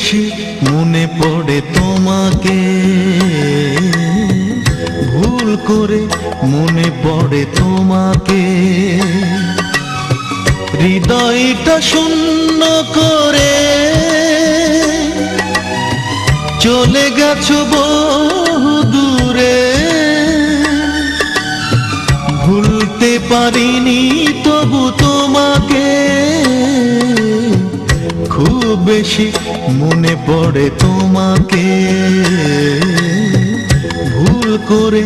বেশি মনে পড়ে তোমাকে, ভুল করে মনে পড়ে তোমাকে। হৃদয়টা শূন্য করে চলে গেছো বহু দূরে, ভুলতে পারিনি তবু তোমাকে। খুব বেশি মনে পড়ে তোমাকে, ভুল করে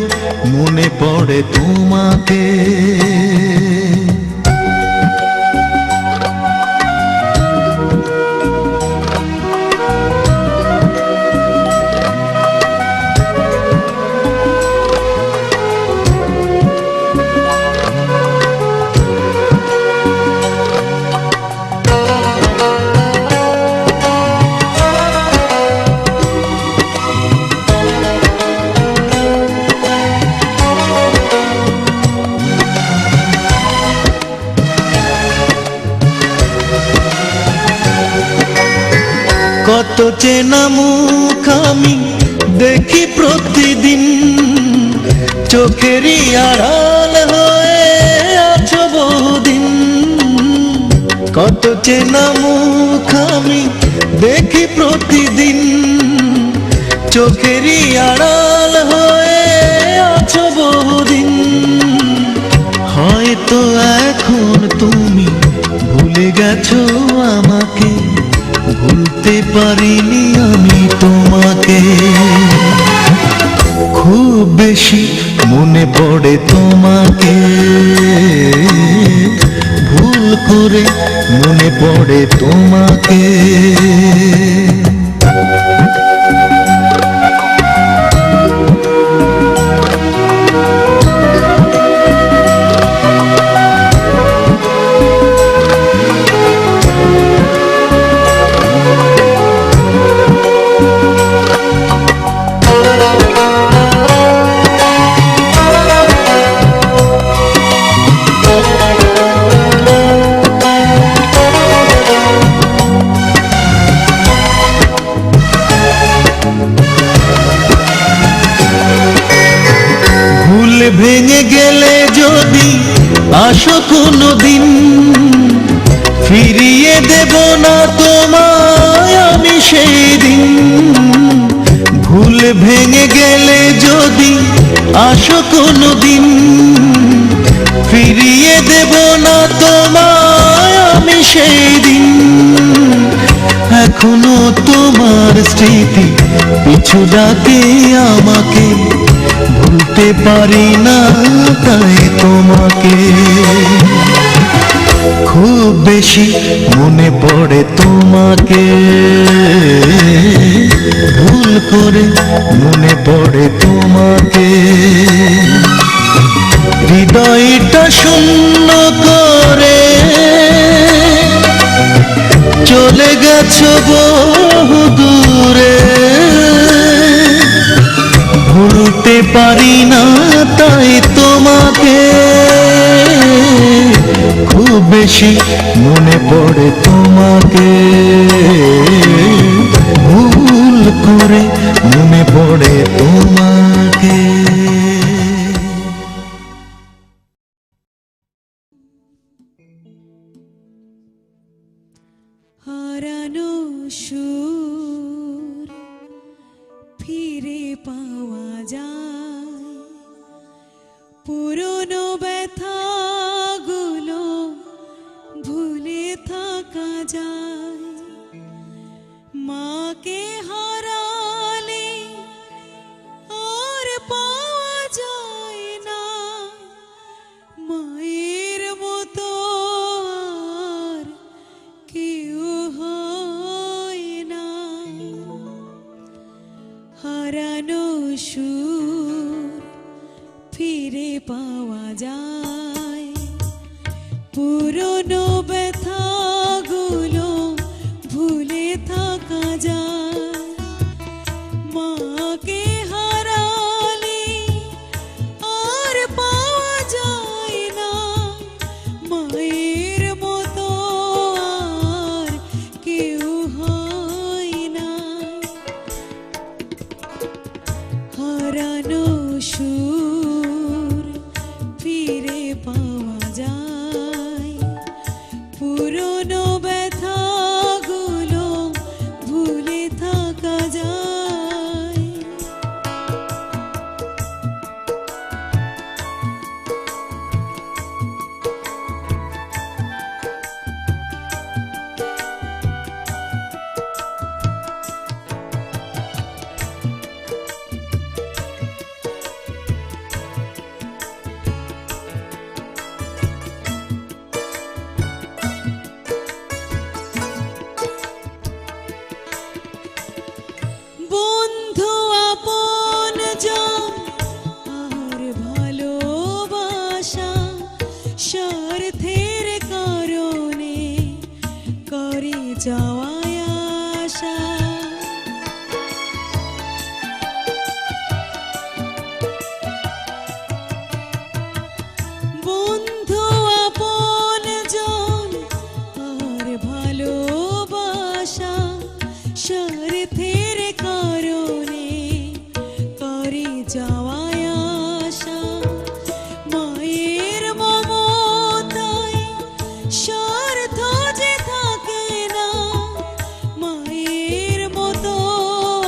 মনে পড়ে তোমাকে। কত চেনা মুখ আমি দেখি প্রতিদিন, চোখেরই আড়াল হয়ে আছো বহুদিন। কত চেনা মুখ আমি দেখি প্রতিদিন, চোখেরই আড়াল হয়ে আছো বহুদিন। হয়তো এখন তুমি ভুলে গেছো আমাকে, ভুলতে পারিনি আমি তোমাকে। খুব বেশি মনে পড়ে তোমাকে, ভুল করে মনে পড়ে তোমাকে। ভেঙে গেলে যদি আসো কোনো দিন, ফিরিয়ে দেব না তোমায় আমি সেই দিন। ভুল ভেঙে গেলে যদি আসো কোনো দিন, ফিরিয়ে দেব না তোমায় আমি সেই দিন। এখনো তোমার স্মৃতি পিছু ডাকে আমাকে, ভুলতে পারি না তাই তোমাকে। খুব বেশি মনে পড়ে তোমাকে, ভুল করে মনে পড়ে তোমাকে। হৃদয়টা শূন্য করে চলে গেছো বহু দূরে, ভুলতে পারি না তাই তোমাকে। খুব বেশি মনে পড়ে তোমাকে, ভুল করে মনে পড়ে তোমাকে। হারানো সুর ফিরে পাওয়া যায়, পুরনো ব্যথাগুলো ভুলে থাকা যায়। মাকে হারালে আর পাওয়া যায় না মায়ের মতো, আর কেউ হয় না। হারানো সুর ফিরে পাওয়া যায়, পুরনো ব্যথাগুলো ভুলে থাকা যায়। মাকে হারালে আর পাওয়া যায় না মায়ের মতো, আর কেউ হয় না। হারানো সুর ফিরে পাওয়া যায়, পুরনো ব্যথাগুলো ভুলে থাকা যায়। বন্ধু আপনজন আর ভালোবাসা স্বার্থের কারণে করে যাওয়ায় আশা। বন্ধু আপনজন আর ভালোবাসা স্বার্থের কারণে করে যাওয়ায় আশা। মায়ের মমতায় স্বার্থ যে থাকে না, মায়ের মতো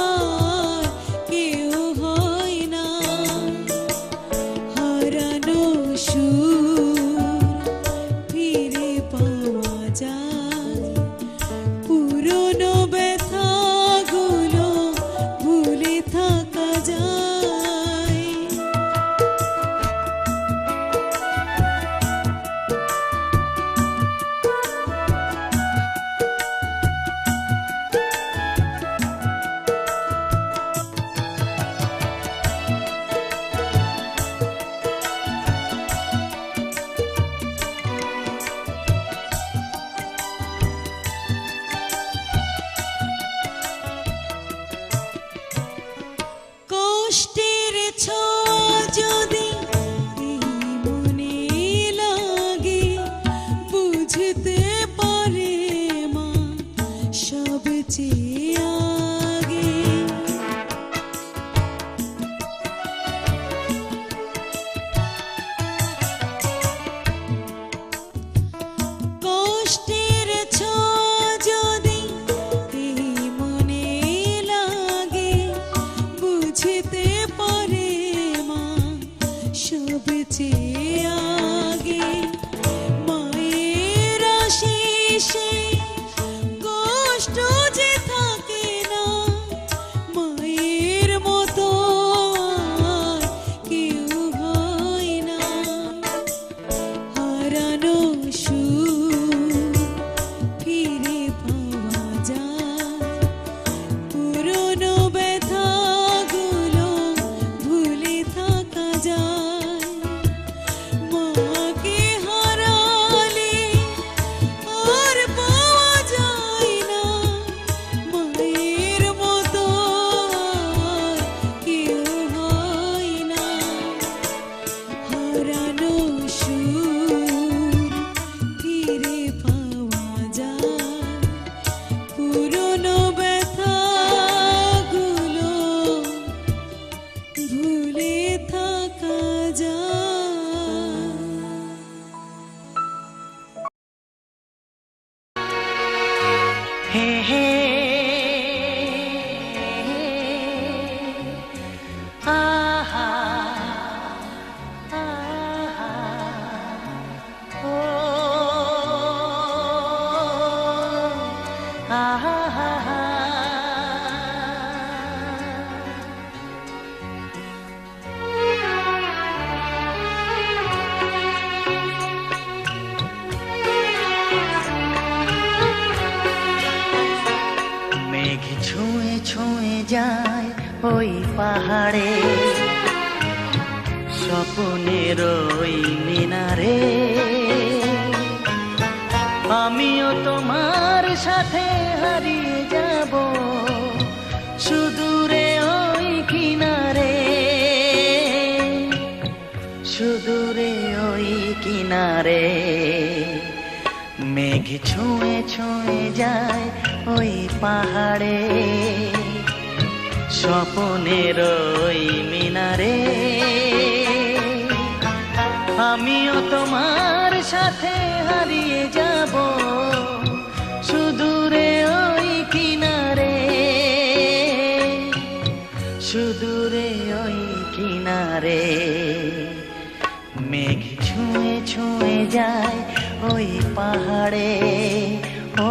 আর কেউ হয় না। হারানো সুর ফিরে পাওয়া যায়, পুরনো ব্যথাগুলো ভুলে থাকা যায়। কষ্টের ছোঁয়া যদি এই মনে লাগে, বুঝতে পারে মা সবচেয়ে আগে। কষ্টের ছোঁয়া যদি এই মনে লাগে, বুঝতে পারে মা সবচেয়ে আগে। মায়ের আশিসে কষ্ট যে থাকে না, মায়ের মতো আর কেউ হয় না। হারানো সুর ফিরে পাওয়া যায়, পুরনো ব্যথাগুলো ভুলে থাকা যায়। মাকে হারালে আর পাওয়া যায় না, মায়ের মতো আর কেউ হয় না। হারানো সুর ফিরে পাওয়া যায়, পুরনো ব্যথাগুলো ভুলে থাকা যায়। হে হে আহা আহা ও আহা মেঘ ছুঁয়ে ছুঁয়ে যায় ওই পাহাড়ে, স্বপ্নের ওই মিনারে। আমিও তোমার সাথে হারিয়ে যাব সুদূরে ওই কিনারে, সুদূরে ওই কিনারে। মেঘ ছুঁয়ে ছুঁয়ে যায় ওই পাহাড়ে, স্বপনের ওই মিনারে আমিও তোমার সাথে হারিয়ে যাব সুদূরে ওই কিনারে, সুদূরে ওই কিনারে। মেঘ ছুঁয়ে ছুঁয়ে যায় ওই পাহাড়ে, ও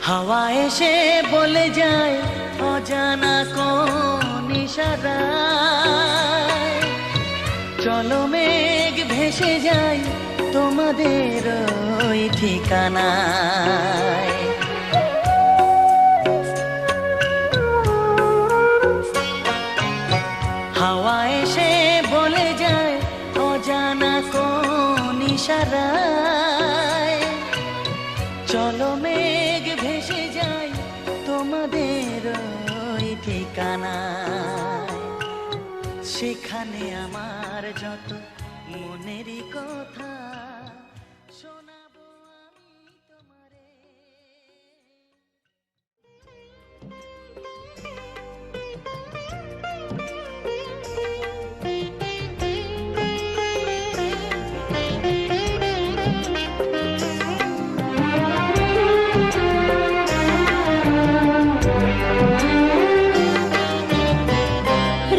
হাওয়া এসে বলে যায় অজানা কোন ইশারায়, চলো মেঘ ভেসে যায় তোমাদের ওই ঠিকানায়। হাওয়া এসে বলে যায় অজানা কোন ইশারায়, চলো মেঘ ভেসে যায় তোমাদের ওই ঠিকানায়। সেখানে আমার যত মনেরই কথা শোনাবো আমি তোমারে।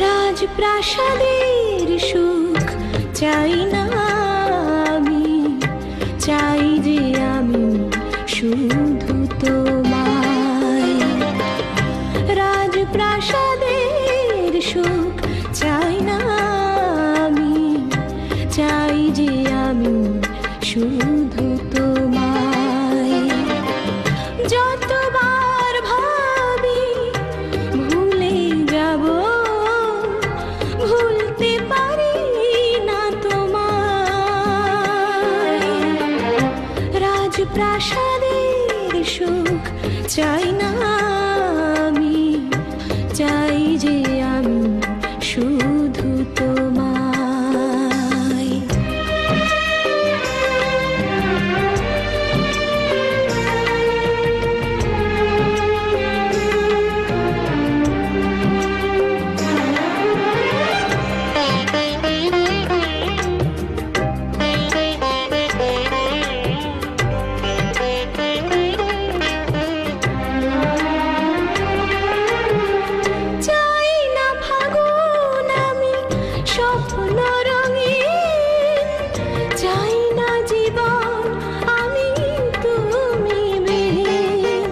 রাজপ্রাসাদের সুখ চাই না আমি, চাই যে আমি শুধু তোমায়। রাজপ্রাসাদের সুখ চাই না আমি, চাই যে আমি শুধু তোমায়। যতবার ভাবি ভুলে যাব, ভুলতে পারি না তোমায়। রাজপ্রাসাদের সুখ চাই না আমি, চাই যে আমি শুধু তোমায়। চাই না ফাগুন আমি স্বপ্ন রঙিন, চাই না জীবন আমি তুমি বিহীন।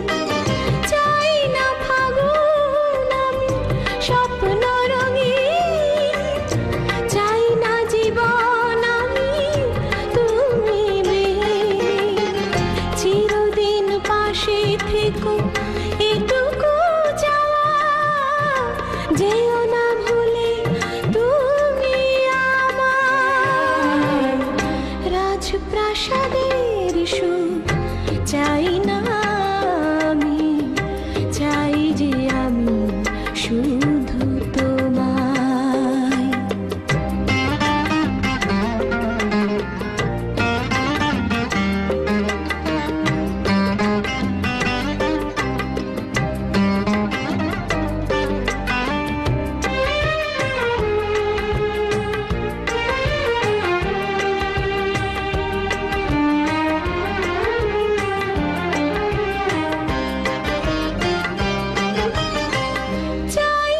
চাই না ফাগুন আমি স্বপ্ন রঙিন, চাই না জীবন আমি তুমি বিহীন। চিরদিন পাশে থেকো এটুকু চাওয়া, যেও না ভুলে তুমি আমার। রাজপ্রাসাদের সুখ চাই না আমি, চাই যে আমি শুধু তোমায়। চাই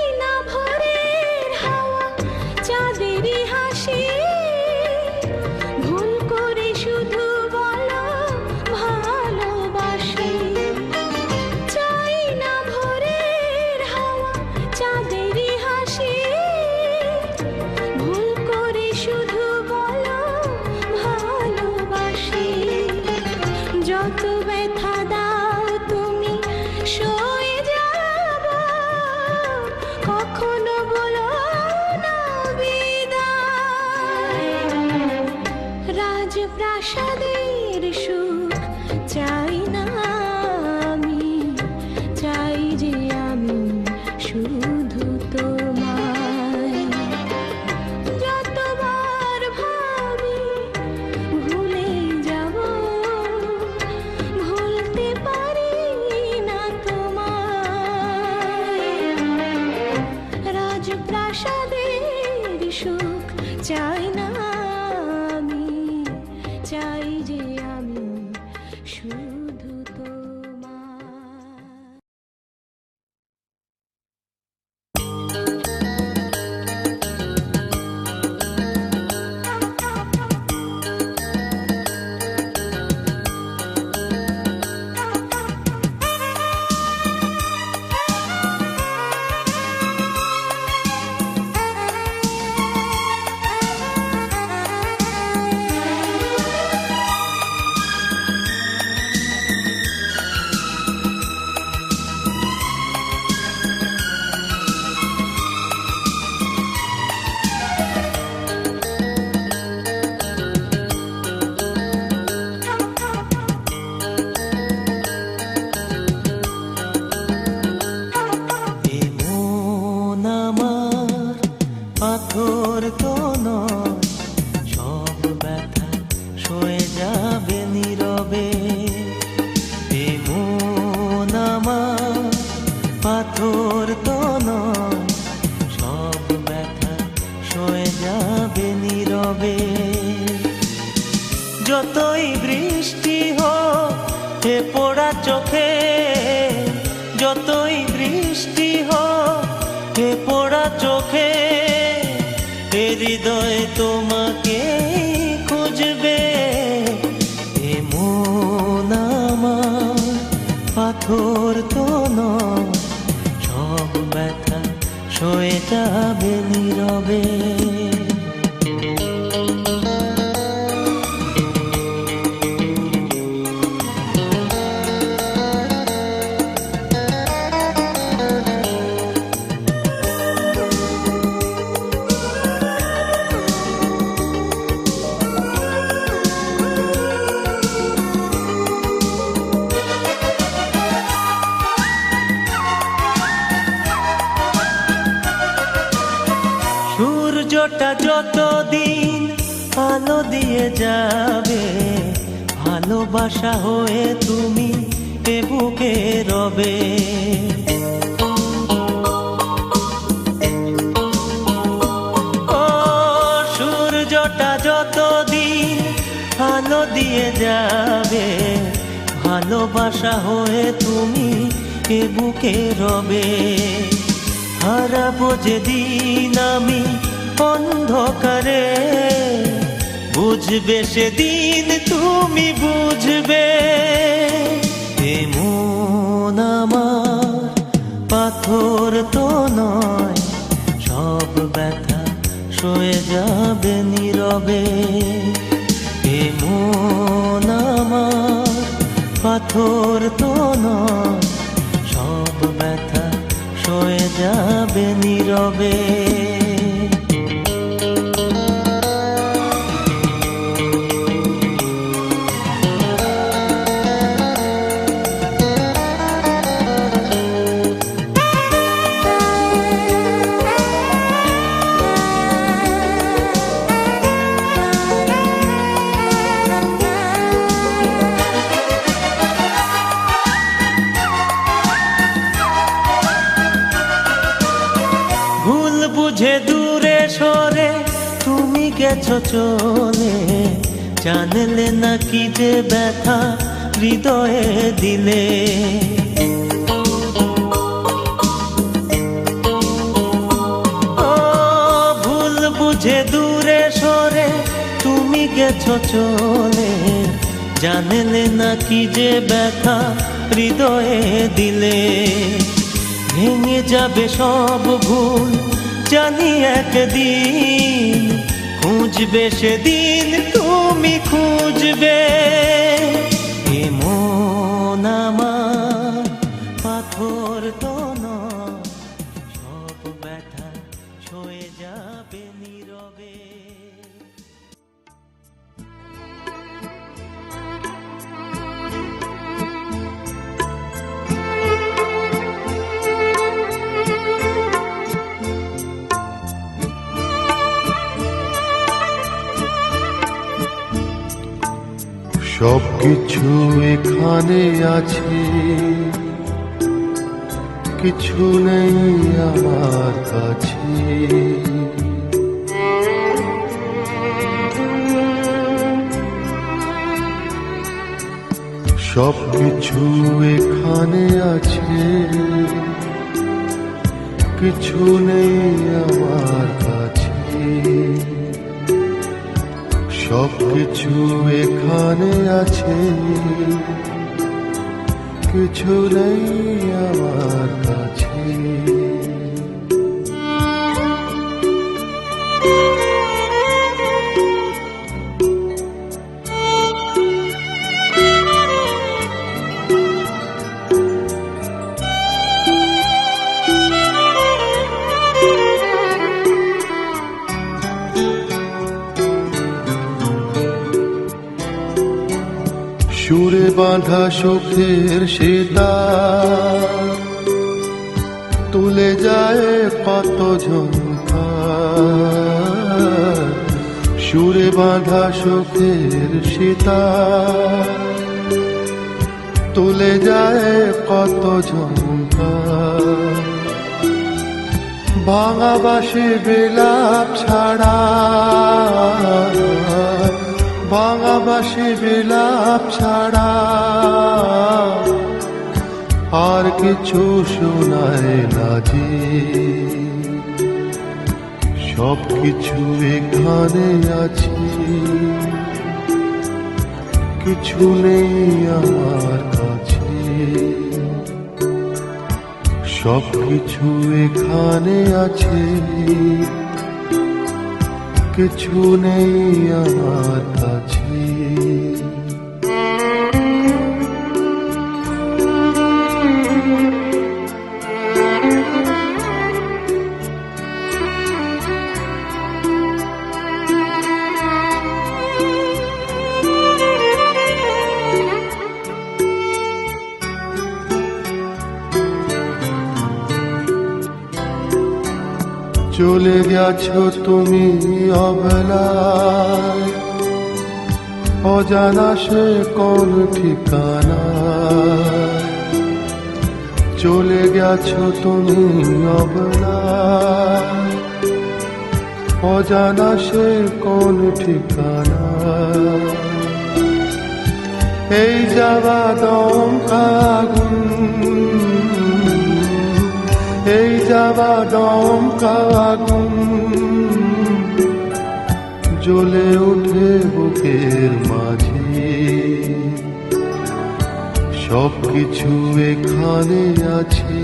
চাই না আমি, চাই যে আমি শুধু তোমায়। এ মন আমার পাথর তো নয়, সব ব্যথা সয়ে যাবে নীরবে। এ মন আমার পাথর তো নয়, সব ব্যথা সয়ে যাবে নীরবে। যতই বৃষ্টি হোক এ পোড়া চোখে, যতই বৃষ্টি হোক এ পোড়া চোখে, এ হৃদয় তোমাকে খুঁজবে। এ মন আমার পাথর তো নয়, সব ব্যথা সয়ে যাবে নীরবে। সূর্যটা যতদিন আলো দিয়ে যাবে, ভালোবাসা হয়ে তুমি এ বুকে রবে। ও সূর্যটা যতদিন আলো দিয়ে যাবে, ভালোবাসা হয়ে তুমি এ বুকে রবে। হারাবো যেদিন আমি অন্ধকারে, বুঝবে সেদিন তুমি বুঝবে। এ মন আমার পাথর তো নয়, সব ব্যথা সয়ে যাবে নীরবে। এ মন আমার পাথর তো নয়, সব ব্যথা সয়ে যাবে নীরবে। ভুল বুঝে দূরে সরে তুমি গেছো চলে, জানলে না কি যে ব্যথা হৃদয়ে দিলে। ও ভুল বুঝে দূরে সরে তুমি গেছো চলে, জানলে না কি যে ব্যথা হৃদয়ে দিলে। ভেঙে যাবে সব ভুল জানি একদিন, খুঁজবে সেদিন তুমি খুঁজবে। এ মন আমার পাথর তো নয়, সব ব্যথা সয়ে যাবে নীরবে। সবকিছু এখানে আছে, কিছু নেই আমার কাছে। সব কিছু এখানে আছে, কিছু নেই আমার কাছে। সব কিছু এখানে আছে, কিছু নেই আমার কাছে। সুরে বাঁধা সুখের সেতা তুলে যায় কত ঝংকার। সুরে বাঁধা সুখের সেতা তুলে যায় কত ঝংকার। ভাঙা বাঁশি বিলাপ ছাড়া, ভাঙা বাঁশি বিলাপ ছাড়া আর কিছু শোনায় না যে। সব কিছু এখানে আছে, কিছু নেই আমার কাছে। সব কিছু এখানে আছে, কিছু নেই আমার কাছে। চলে গেছো তুমি অবলায়, অজানা সে কোন ঠিকানা। চলে গেছো তুমি অবলায়, অজানা সে কোন ঠিকানা। এই যাওয়া দমকা আগুন, এই যাওয়া দমকা আগুন জ্বলে ওঠে বুকের মাঝে। সব কিছু এখানে আছে,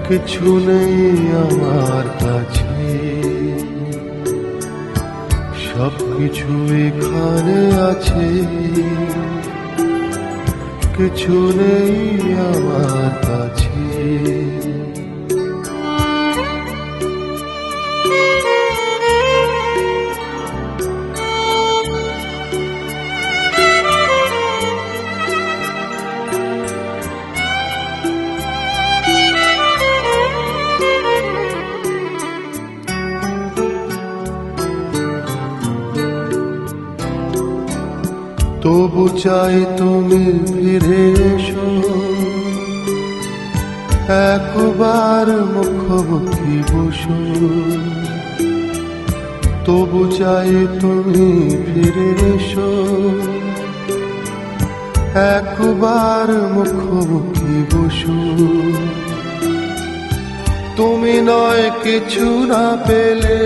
কিছু নেই আমার কাছে। সব কিছু এখানে আছে, কিছু নেই আমার কাছে। তবু চাই তুমি ফিরে এসো, একবার মুখোমুখি বসো। তবু চাই তুমি ফিরে এসো, একবার মুখোমুখি বসো। তুমি নয় কিছু না পেলে,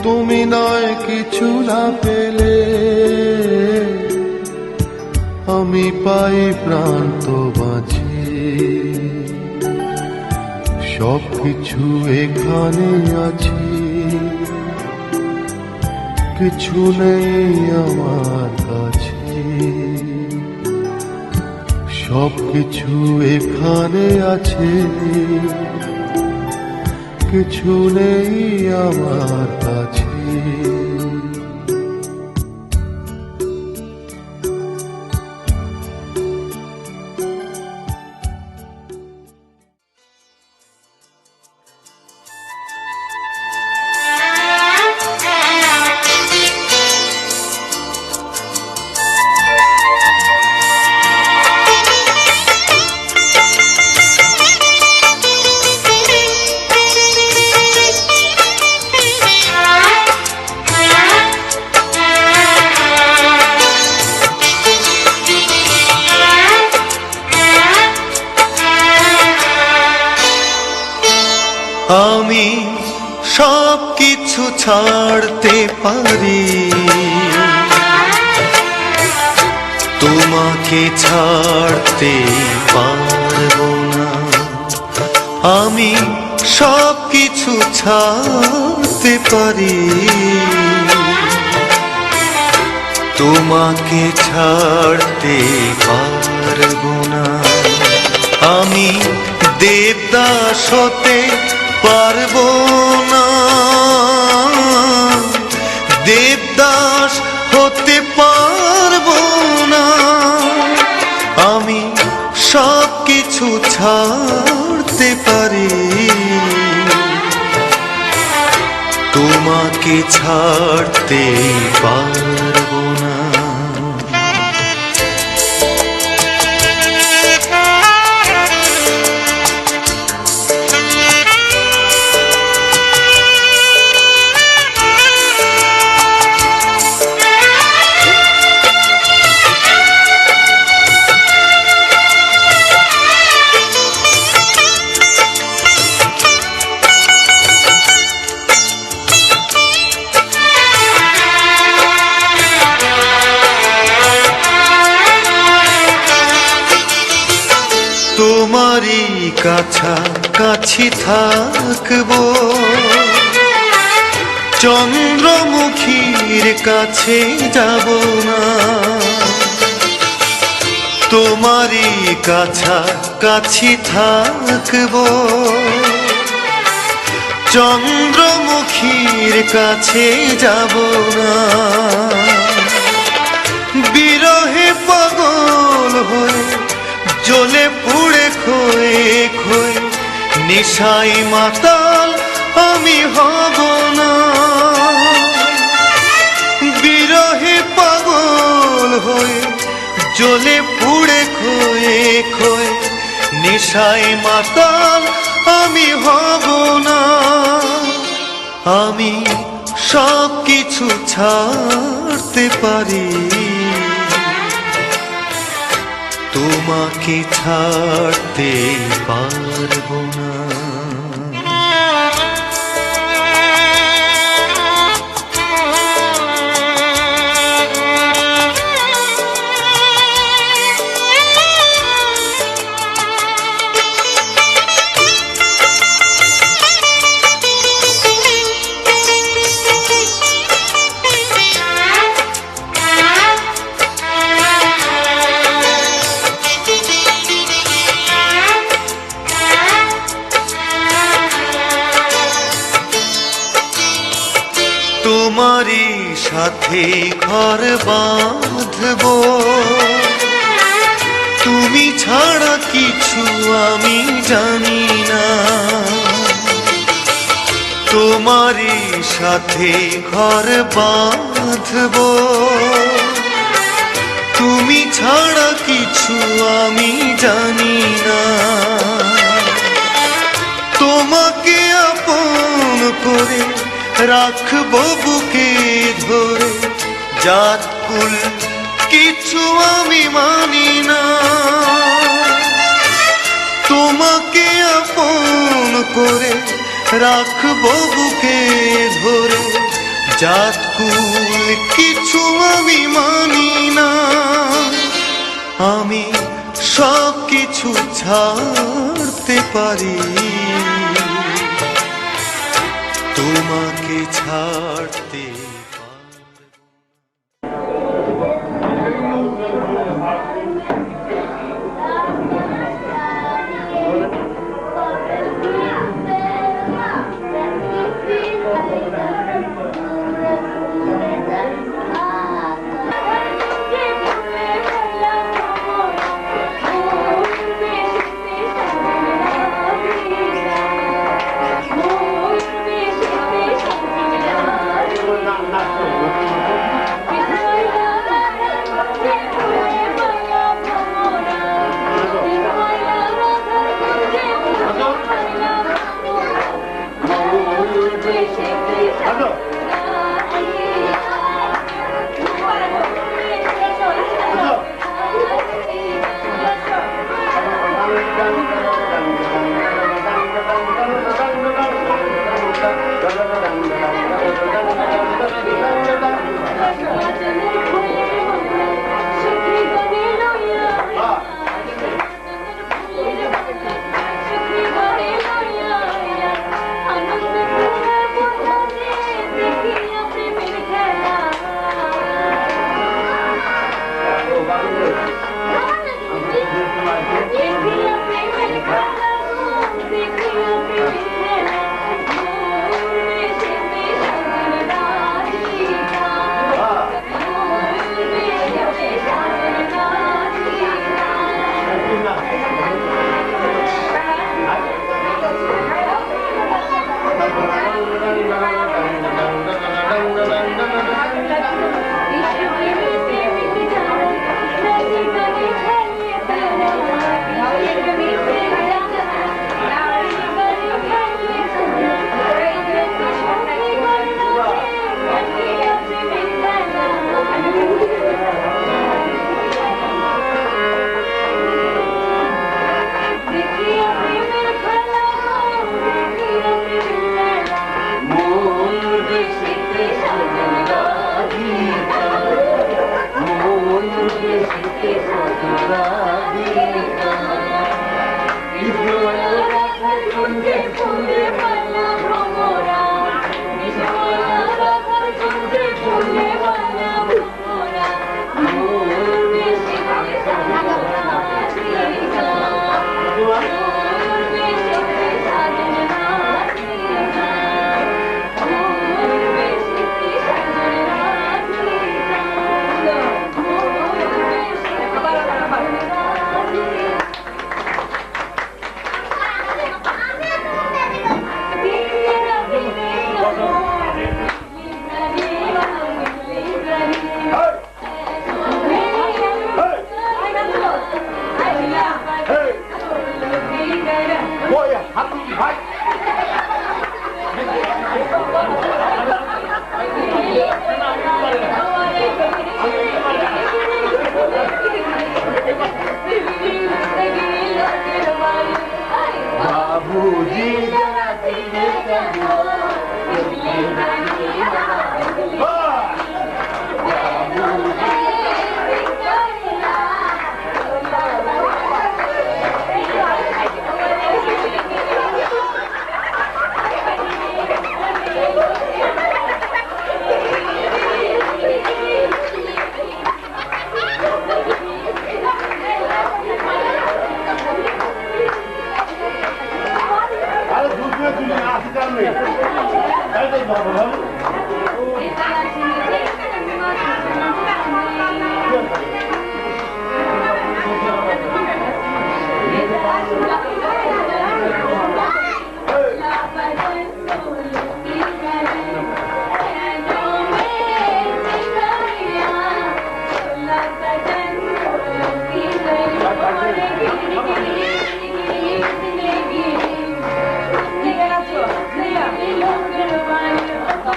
তুমি নয় কিছু না পেলে আমি পাই প্রাণ তো বাঁচে। সব কিছু এখানে আছে, কিছু নেই আমার কাছে। সব কিছু এখানে আছে, কিছু নেই আমার কাছে। আমি সব কিছু ছাড়তে পারি, তোমাকে ছাড়তে পারবো না। আমি সব কিছু ছাড়তে পারি, তোমাকে ছাড়তে পারবো না। আমি দেবদাস হতে পারবো না, দেবদাস হতে পারবো না। আমি সব কিছু ছাড়তে পারি, তোমাকে ছাড়তে পারবো না। তোমারই কাছাকাছি থাকবো, চন্দ্রমুখীর কাছে যাব না। তোমারই কাছাকাছি থাকবো, চন্দ্রমুখীর কাছে যাব না। বিরহে পাগল হয়ে জ্বলে পুড়ে খয়ে খয়ে নেশায় মাতাল আমি হব না। বিরহে পাগল হয়ে জ্বলে পুড়ে খয়ে খয়ে নেশায় মাতাল আমি হব না। আমি সব কিছু ছাড়তে পারি, তোমাকে ছাড়তে পারবো না। তোমারই সাথে ঘর বাঁধবো, তুমি ছাড়া কিছু আমি জানি না। তোমারই সাথে ঘর বাঁধবো, তুমি ছাড়া কিছু আমি জানি না। তোমাকে আপন করে রাখবো বুকে ধরে, জাত কুল কিছু আমি মানি না। তোমাকে আপন করে রাখবো বুকে ধরে, জাত কুল কিছু আমি মানি না। আমি সব কিছু ছাড়তে পারি, তোমাকে ছাড়তে Thank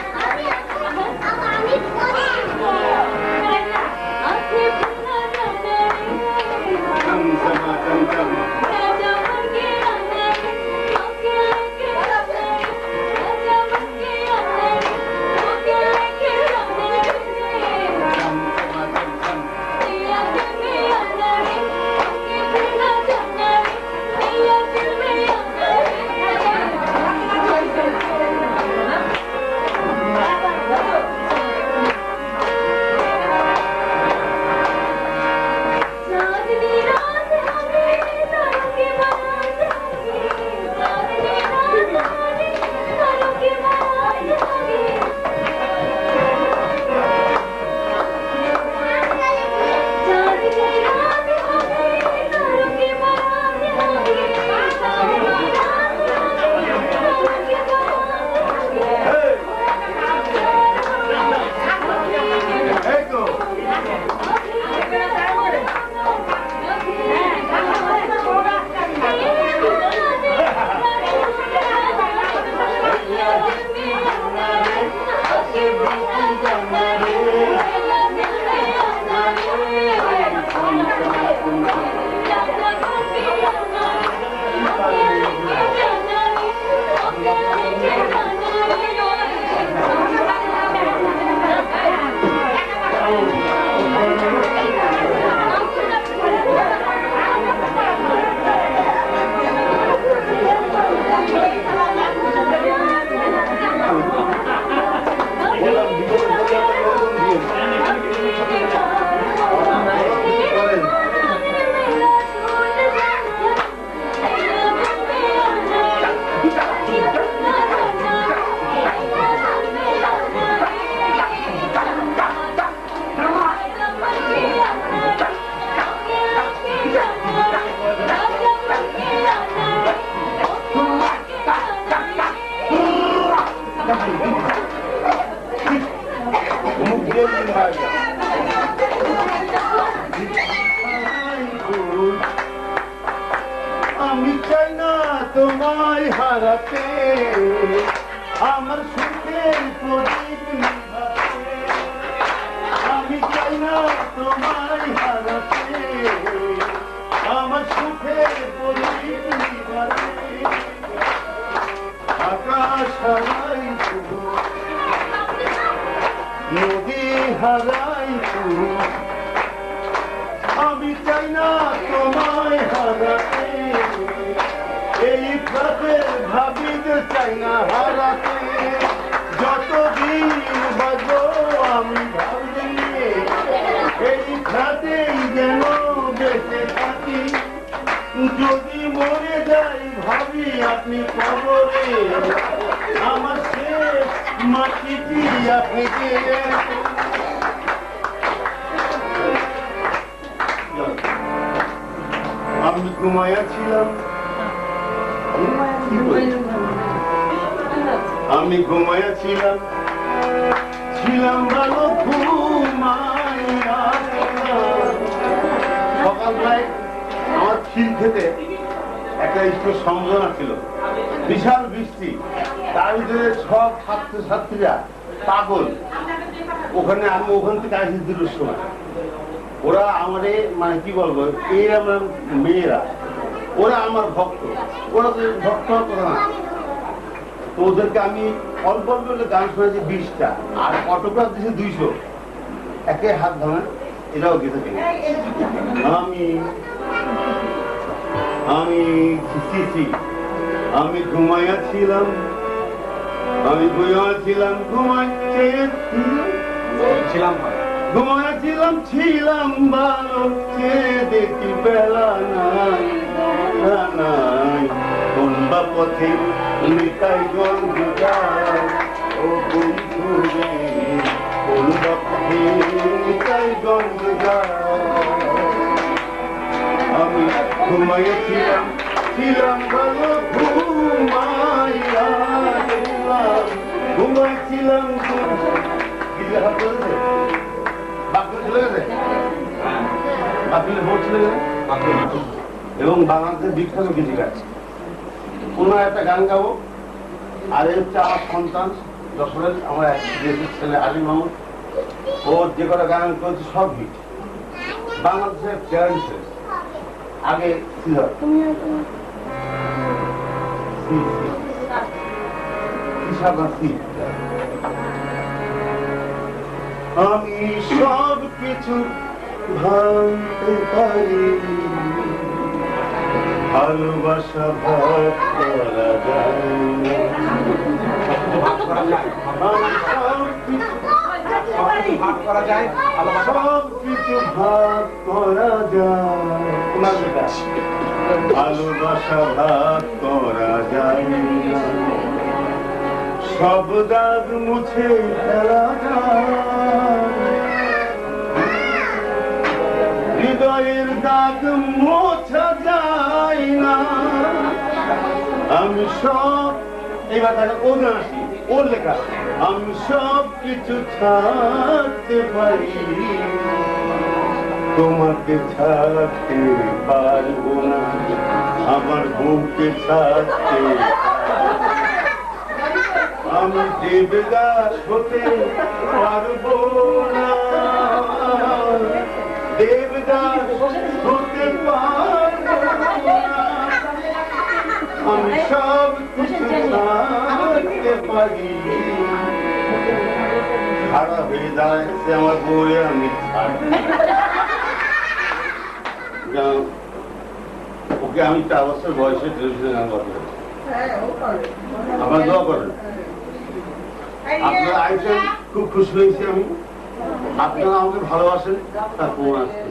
you. আমি চাই না তোমায় হারাতে, আমার সুখের প্রদীপ নিভাতে। আমি চাই না তোমায় হারাতে, আমার সুখের প্রদীপ নিভাতে। আকাশ হারাই শুধু, নদী হারাই শুধু, আমি চাই না তোমায় হারাতে। এই প্রাতে ভাবিতে চাই না হারাতে। যতদিন বাজো আমি ভাবি, এই প্রাতেই যেন বেঁচে থাকি। যদি মরে যাই ভাবি আপনি কবরে, আমার শেষ মাটিটি আপনি দিয়ে। আমি ঘুমাইয়া ছিলাম, আমি ঘুমাইয়া ছিলাম, ছিলাম ভালো ঘুমাইয়া ছিলাম। সকালবেলায় আমার খিল খেতে একটা স্কুল সম্মেলন ছিল, বিশাল বৃষ্টি, তার ভিতরে সব ছাত্রছাত্রীরা পাগল। ওখানে আমি ওখান থেকে আসি দুটোর সময়। ওরা আমারে মানে কি বলবো, এই আমার মেয়েরা, ওরা আমার ভক্ত। ওরা তো ভক্ত হওয়ার কথা না। তো ওদেরকে আমি অল্প অল্প গান শুনেছি 20টা, আর অটোগ্রাফ দিয়েছি 200। একে হাত ভাঙা, এটাও গেছে। আমি আমি আমি ঘুমাইয়া ছিলাম, আমি ঘুমাইছিলাম, ঘুমাইছিলাম, ঘুমাইছিলাম, ছিলাম ভালো। দেখি বেলা নাই, নাই কোন বা পথে নিতাই গন্ধ যায়। ও বন্ধু রে, কোন বা পথে নিতাই গন্ধ যায়। আমি ঘুমাইছিলাম, ছিলাম ভালো, ঘুমাইয়া ঘুমাইছিলাম। এবং বাংলাদেশের বিখ্যাত গীতিকার, ওনার একটা গান গাবো। আর এই হচ্ছে আমার সন্তান যশোরের, আমার এক দেশের ছেলে আলী মাহমুদ। ওর যে কটা গান করেছে সব হিট, বাংলাদেশের চ্যালেঞ্জ ছিল। আগে আমি সব কিছু ভাবতে পারি, ভালোবাসা ভাগ করা যায়। আমি সব কিছু ভাগ করা যায়, সব কিছু ভাগ করা যায়। ভালোবাসা ভাগ করা যায়, সব দাগ মুছে ফেলা যায়। হৃদয়ের দাগ মোছা যায় না। আমি সব, এবার তাহলে ওর আসি, ওর লেখা। আমি সব কিছু ছাড়তে পারি, তোমাকে ছাড়তে পারবো না, আমার বউকে ছাড়তে। আমি দেবদাস হতে পারবো না, দেবদাস হতে পারবো না। আমি সব কিছু ছাড়তে পারি। খারাপ হয়ে দাঁড়াচ্ছে আমার বউরে, আমি ওকে আমি 4 বছর বয়সে টেলিভিশনে গান করতে পারি। আপনার দোয়া করেন। আপনারা আইসেন, খুব খুশি হয়েছি আমি। আপনারা আমাকে ভালোবাসেন, তার প্রমাণ আসছে।